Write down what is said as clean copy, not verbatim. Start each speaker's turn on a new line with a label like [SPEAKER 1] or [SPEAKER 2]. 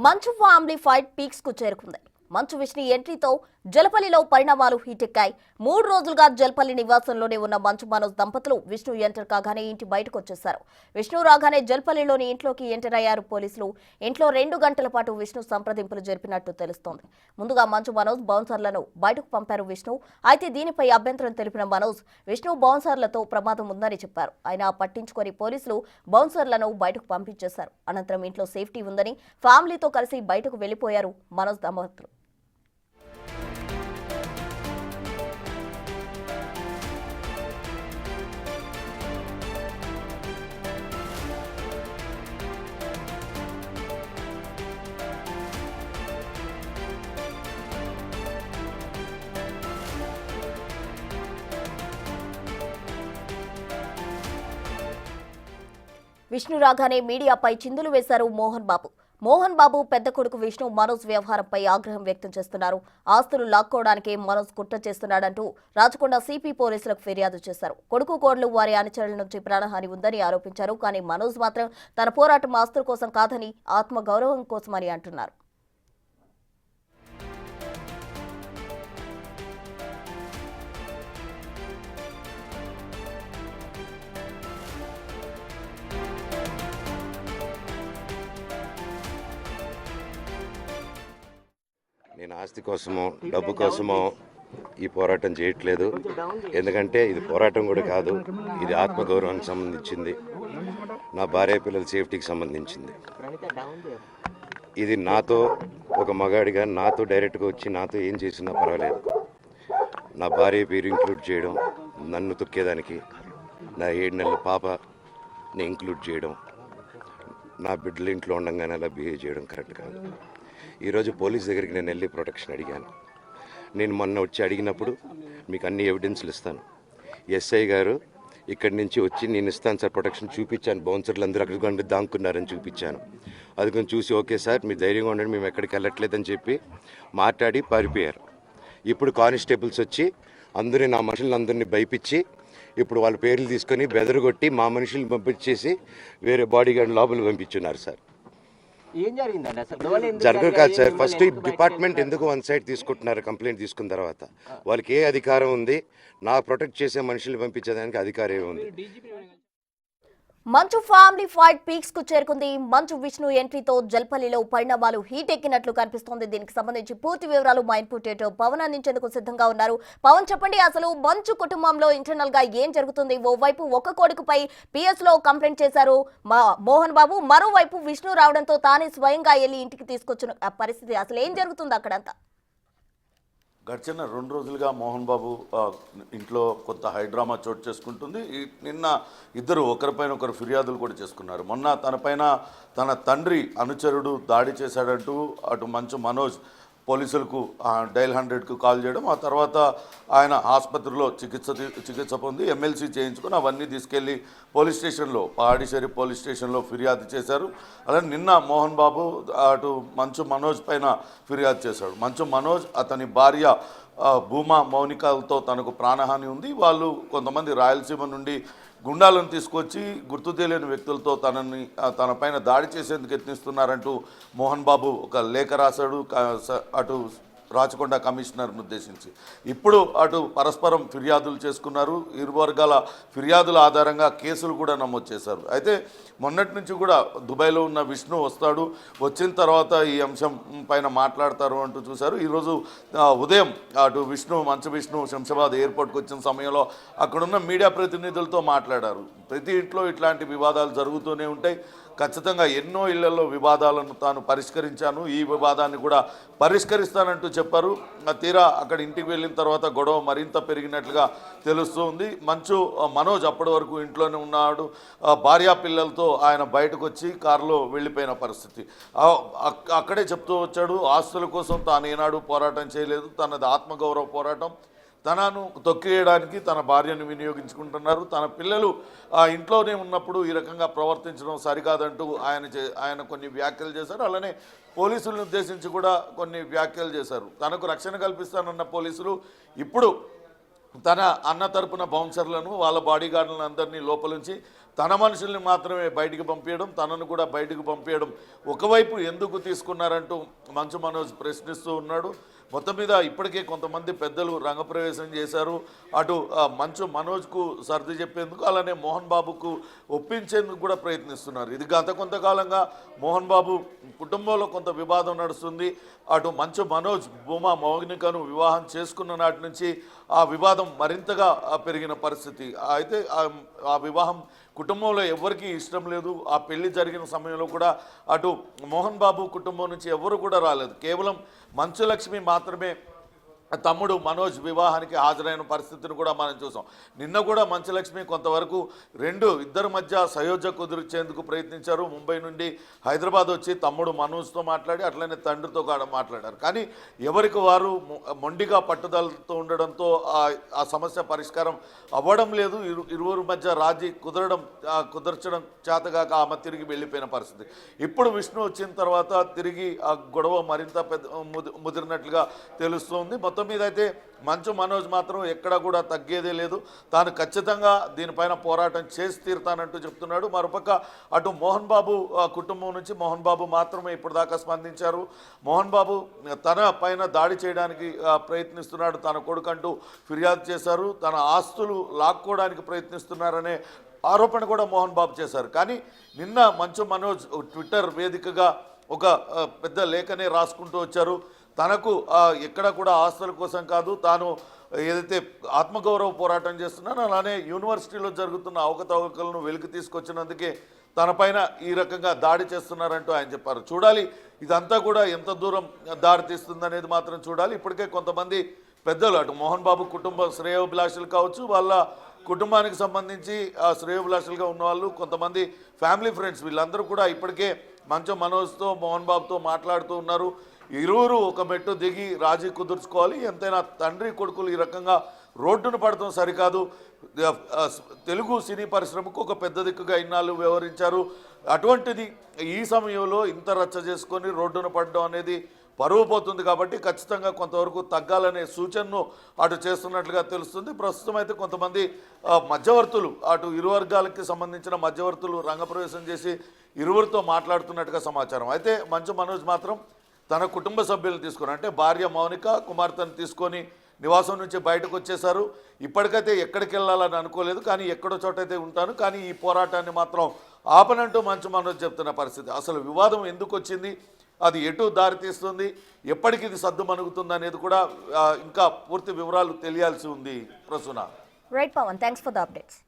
[SPEAKER 1] మంచు family fight peaks కు చేరుకుంది. మంచు విష్ణు ఎంట్రీతో జలపల్లిలో పరిణామాలు హీటెక్కాయి. 3 రోజులుగా జలపల్లి నివాసంలోనే ఉన్న మంచు మనోజ్ దంపతులు విష్ణు ఎంటర్ కాగానే ఇంటి బయటకు వచ్చేశారు. విష్ణు రాగానే జలపల్లిలోని ఇంట్లోకి ఎంటర్ అయ్యారు పోలీసులు. ఇంట్లో 2 గంటల పాటు విష్ణు సంప్రదింపులు జరిపినట్టు తెలుస్తోంది. ముందుగా మంచు మనోజ్ బౌన్సర్లను బయటకు పంపారు విష్ణు. అయితే దీనిపై అభ్యంతరం తెలిపిన మనోజ్ విష్ణు బౌన్సర్లతో ప్రమాదం ఉందని చెప్పారు. అయినా పట్టించుకొని పోలీసులు బౌన్సర్లను బయటకు పంపించేశారు. అనంతరం ఇంట్లో సేఫ్టీ ఉందని ఫ్యామిలీతో కలిసి బయటకు వెళ్లిపోయారు మనోజ్ దంపతులు. విష్ణు రాగానే మీడియాపై చిందులు వేశారు మోహన్ బాబు పెద్ద కొడుకు విష్ణు మనోజ్ వ్యవహారంపై ఆగ్రహం వ్యక్తం చేస్తున్నారు. ఆస్తులు లాక్కోవడానికే మనోజ్ కుట్ర చేస్తున్నాడంటూ రాచకొండ సిపి పోలీసులకు ఫిర్యాదు చేశారు. కొడుకు కోడలు వారి అనుచరుల నుంచి ప్రాణహాని ఉందని ఆరోపించారు. కానీ మనోజ్ మాత్రం తన పోరాటం ఆస్తుల కోసం కాదని ఆత్మగౌరవం కోసమని అంటున్నారు.
[SPEAKER 2] నేను ఆస్తి కోసమో డబ్బు కోసమో ఈ పోరాటం చేయట్లేదు. ఎందుకంటే ఇది పోరాటం కూడా కాదు, ఇది ఆత్మగౌరవానికి సంబంధించింది, నా భార్య పిల్లల సేఫ్టీకి సంబంధించింది. ఇది నాతో ఒక మగాడిగా నాతో డైరెక్ట్గా వచ్చి నాతో ఏం చేసినా పర్వాలేదు. నా భార్య పేరు ఇంక్లూడ్ చేయడం, నన్ను తొక్కేదానికి నా 7 నెలల పాపని ఇంక్లూడ్ చేయడం, నా బిడ్డలు ఇంట్లో ఉండగానే అలా బిహేవ్ చేయడం కరెక్ట్ కాదు. ఈరోజు పోలీస్ దగ్గరికి నేను వెళ్ళి ప్రొటెక్షన్ అడిగాను. నేను మొన్న వచ్చి అడిగినప్పుడు మీకు అన్ని ఎవిడెన్స్లు ఇస్తాను, ఎస్ఐ గారు ఇక్కడి నుంచి వచ్చి నేను ఇస్తాను సార్ ప్రొటెక్షన్ చూపించాను. బౌన్సర్లు అందరూ అక్కడ దాక్కున్నారని చూపించాను. అది కొంచెం చూసి ఓకే సార్ మీరు ధైర్యంగా ఉండండి, మేము ఎక్కడికి వెళ్ళట్లేదని చెప్పి మాట్లాడి పారిపోయారు. ఇప్పుడు కానిస్టేబుల్స్ వచ్చి అందరూ నా మనుషులందరినీ భయపించి ఇప్పుడు వాళ్ళ పేర్లు తీసుకొని బెదరగొట్టి మా మనుషులు పంపించేసి వేరే బాడీ గార్డ్ లోపల పంపించున్నారు సార్. జరగదు కాదు సార్. ఫస్ట్ ఈ డిపార్ట్మెంట్ ఎందుకు వన్ సైడ్ తీసుకుంటున్నారు? కంప్లైంట్ తీసుకున్న తర్వాత వాళ్ళకి ఏ అధికారం ఉంది? నాకు ప్రొటెక్ట్ చేసే మనుషులు పంపించేదానికి అధికారం ఉంది.
[SPEAKER 1] మంచు ఫ్యామిలీ ఫైట్ పీక్స్ కు చేరుకుంది. మంచు విష్ణు ఎంట్రీతో జల్పల్లిలో పరిణామాలు హీట్ ఎక్కినట్లు కనిపిస్తోంది. దీనికి సంబంధించి పూర్తి వివరాలు మా ఇన్పుట్ పవన్ అందించేందుకు సిద్ధంగా ఉన్నారు. పవన్ చెప్పండి, అసలు మంచు కుటుంబంలో ఇంటర్నల్ గా ఏం జరుగుతుంది? ఓవైపు ఒక కొడుకుపై పిఎస్ లో కంప్లైంట్ చేశారు మోహన్ బాబు, మరోవైపు విష్ణు రావడంతో తానే స్వయంగా వెళ్ళి ఇంటికి తీసుకొచ్చిన పరిస్థితి. అసలు ఏం జరుగుతుంది అక్కడంతా?
[SPEAKER 3] గడిచిన 2 రోజులుగా మోహన్ బాబు ఇంట్లో కొంత హైడ్రామా చోటు చేసుకుంటుంది. నిన్న ఇద్దరు ఒకరిపైన ఒకరు ఫిర్యాదులు కూడా చేసుకున్నారు. మొన్న తనపైన తన తండ్రి అనుచరుడు దాడి చేశాడంటూ అటు మంచు మనోజ్ పోలీసులకు డైల్ 100కు కాల్ చేయడం, ఆ తర్వాత ఆయన ఆసుపత్రిలో చికిత్స పొంది ఎమ్మెల్సీ చేయించుకొని అవన్నీ తీసుకెళ్లి పోలీస్ స్టేషన్లో పాడిశేరి పోలీస్ స్టేషన్లో ఫిర్యాదు చేశారు. అలాగే నిన్న మోహన్ బాబు అటు మంచు మనోజ్ పైన ఫిర్యాదు చేశాడు. మంచు మనోజ్ అతని భార్య భూమా మౌనికలతో తనకు ప్రాణహాని ఉంది, వాళ్ళు కొంతమంది రాయలసీమ నుండి గుండాలను తీసుకొచ్చి గుర్తు తెలియని వ్యక్తులతో తన పైన దాడి చేసేందుకు యత్నిస్తున్నారంటూ మోహన్ బాబు ఒక లేఖ రాశాడు అటు రాచకొండ కమిషనర్ను ఉద్దేశించి. ఇప్పుడు అటు పరస్పరం ఫిర్యాదులు చేసుకున్నారు. ఇరు వర్గాల ఫిర్యాదుల ఆధారంగా కేసులు కూడా నమోదు చేశారు. అయితే మొన్నటి నుంచి కూడా దుబాయ్లో ఉన్న విష్ణు వస్తాడు, వచ్చిన తర్వాత ఈ అంశం పైన మాట్లాడతారు అంటూ చూశారు. ఈరోజు ఉదయం అటు మంచు విష్ణు శంషాబాద్ ఎయిర్పోర్ట్కి వచ్చిన సమయంలో అక్కడున్న మీడియా ప్రతినిధులతో మాట్లాడారు. ప్రతి ఇంట్లో ఇట్లాంటి వివాదాలు జరుగుతూనే ఉంటాయి, ఖచ్చితంగా ఎన్నో ఇళ్లలో వివాదాలను తాను పరిష్కరించాను, ఈ వివాదాన్ని కూడా పరిష్కరిస్తానంటూ చెప్పారు. తీరా అక్కడ ఇంటికి వెళ్ళిన తర్వాత గొడవ మరింత పెరిగినట్లుగా తెలుస్తుంది. మంచు మనోజ్ అప్పటి వరకు ఇంట్లోనే ఉన్నాడు. భార్యా పిల్లలతో ఆయన బయటకు వచ్చి కారులో వెళ్ళిపోయిన పరిస్థితి. అక్కడే చెప్తూ వచ్చాడు, ఆస్తుల కోసం తాను ఏనాడు పోరాటం చేయలేదు, తనది ఆత్మగౌరవ పోరాటం, తనను తొక్కేయడానికి తన భార్యను వినియోగించుకుంటున్నారు, తన పిల్లలు ఇంట్లోనే ఉన్నప్పుడు ఈ రకంగా ప్రవర్తించడం సరికాదంటూ ఆయన కొన్ని వ్యాఖ్యలు చేశారు. అలానే పోలీసులను ఉద్దేశించి కూడా కొన్ని వ్యాఖ్యలు చేశారు. తనకు రక్షణ కల్పిస్తానన్న పోలీసులు ఇప్పుడు తన అన్న తరపున బౌన్సర్లను వాళ్ళ బాడీగార్డులను అందరినీ లోపలించి తన మనుషుల్ని మాత్రమే బయటికి పంపించడం, తనను కూడా బయటికి పంపించడం ఒకవైపు ఎందుకు తీసుకున్నారంటూ మంచు మనోజ్ ప్రశ్నిస్తూ ఉన్నాడు. మొత్తం మీద ఇప్పటికే కొంతమంది పెద్దలు రంగప్రవేశం చేశారు. అటు మంచు మనోజ్కు సర్ది చెప్పేందుకు, అలానే మోహన్ బాబుకు ఒప్పించేందుకు కూడా ప్రయత్నిస్తున్నారు. ఇది గత కొంతకాలంగా మోహన్ బాబు కుటుంబంలో కొంత వివాదం నడుస్తుంది. అటు మంచు మనోజ్ భూమా మౌనికను వివాహం చేసుకున్న నాటి నుంచి ఆ వివాదం మరింతగా పెరిగిన పరిస్థితి. అయితే ఆ వివాహం కుటుంబంలో ఎవరికీ ఇష్టం లేదు. ఆ పెళ్లి జరిగిన సమయంలో కూడా అటు మోహన్ బాబు కుటుంబం నుంచి ఎవరు కూడా రాలేదు. కేవలం మంచు లక్ష్మి మాత్రమే తమ్ముడు మనోజ్ వివాహానికి హాజరైన పరిస్థితిని కూడా మనం చూసాం. నిన్న కూడా మంచులక్ష్మి కొంతవరకు ఇద్దరి మధ్య సయోధ్య కుదిర్చేందుకు ప్రయత్నించారు. ముంబై నుండి హైదరాబాద్ వచ్చి తమ్ముడు మనోజ్తో మాట్లాడి అట్లనే తండ్రితో కూడా మాట్లాడారు. కానీ ఎవరికి వారు మొండిగా పట్టుదలతో ఉండడంతో ఆ సమస్య పరిష్కారం అవ్వడం లేదు. ఇరువురు మధ్య రాజీ కుదర్చడం చేతగాక ఆమె తిరిగి వెళ్ళిపోయిన పరిస్థితి. ఇప్పుడు విష్ణు వచ్చిన తర్వాత తిరిగి ఆ గొడవ మరింత ముదిరినట్లుగా తెలుస్తోంది. మొత్తం మీద అయితే మంచు మనోజ్ మాత్రం ఎక్కడ కూడా తగ్గేదే లేదు. తాను ఖచ్చితంగా దీనిపైన పోరాటం చేసి తీరుతానంటూ చెప్తున్నాడు. మరోపక్క అటు మోహన్ బాబు కుటుంబం నుంచి మోహన్ బాబు మాత్రమే ఇప్పటిదాకా స్పందించారు. మోహన్ బాబు తన పైన దాడి చేయడానికి ప్రయత్నిస్తున్నాడు, తన కొడుకంటూ ఫిర్యాదు చేశారు. తన ఆస్తులు లాక్కోవడానికి ప్రయత్నిస్తున్నారనే ఆరోపణ కూడా మోహన్ బాబు చేశారు. కానీ నిన్న మంచు మనోజ్ ట్విట్టర్ వేదికగా ఒక పెద్ద లేఖనే రాసుకుంటూ వచ్చారు. తనకు ఎక్కడ కూడా ఆస్తుల కోసం కాదు, తాను ఏదైతే ఆత్మగౌరవ పోరాటం చేస్తున్నానో అలానే యూనివర్సిటీలో జరుగుతున్న అవకతవకలను వెలికి తీసుకొచ్చినందుకే తనపైన ఈ రకంగా దాడి చేస్తున్నారంటూ ఆయన చెప్పారు. చూడాలి ఇదంతా కూడా ఎంత దూరం దారి తీస్తుందనేది మాత్రం చూడాలి. ఇప్పటికే కొంతమంది పెద్దలు అటు మోహన్ బాబు కుటుంబ శ్రేయోభిలాషులు కావచ్చు, వాళ్ళ కుటుంబానికి సంబంధించి శ్రేయోభిలాషులుగా ఉన్నవాళ్ళు, కొంతమంది ఫ్యామిలీ ఫ్రెండ్స్, వీళ్ళందరూ కూడా ఇప్పటికే మంచు మనోజ్తో మోహన్ బాబుతో మాట్లాడుతూ ఉన్నారు. ఇరువురు ఒక మెట్టు దిగి రాజీ కుదుర్చుకోవాలి. ఎంతైనా తండ్రి కొడుకులు ఈ రకంగా రోడ్డును పడటం సరికాదు. తెలుగు సినీ పరిశ్రమకు ఒక పెద్ద దిక్కుగా ఇన్నాళ్ళు వ్యవహరించారు. అటువంటిది ఈ సమయంలో ఇంత రచ్చ చేసుకొని రోడ్డును పడడం అనేది పరువు పోతుంది. కాబట్టి ఖచ్చితంగా కొంతవరకు తగ్గాలనే సూచనను అటు చేస్తున్నట్లుగా తెలుస్తుంది. ప్రస్తుతం అయితే కొంతమంది మధ్యవర్తులు, అటు ఇరు వర్గాలకి సంబంధించిన మధ్యవర్తులు రంగప్రవేశం చేసి ఇరువురితో మాట్లాడుతున్నట్టుగా సమాచారం. అయితే మంచు మనోజ్ మాత్రం తన కుటుంబ సభ్యులను తీసుకొని, అంటే భార్య మౌనిక, కుమార్తెను తీసుకొని నివాసం నుంచి బయటకు వచ్చేశారు. ఇప్పటికైతే ఎక్కడికి వెళ్ళాలని అనుకోలేదు, కానీ ఎక్కడో చోటైతే ఉంటాను, కానీ ఈ పోరాటాన్ని మాత్రం ఆపనంటూ మంచు మనోజ్ చెప్తున్న పరిస్థితి. అసలు వివాదం ఎందుకు వచ్చింది, అది ఎటు దారితీస్తుంది, ఎప్పటికి ఇది సద్దుమణుగుతుంది అనేది కూడా ఇంకా పూర్తి వివరాలు తెలియాల్సి ఉంది. Prasuna.
[SPEAKER 1] Right Pavan, thanks for the updates.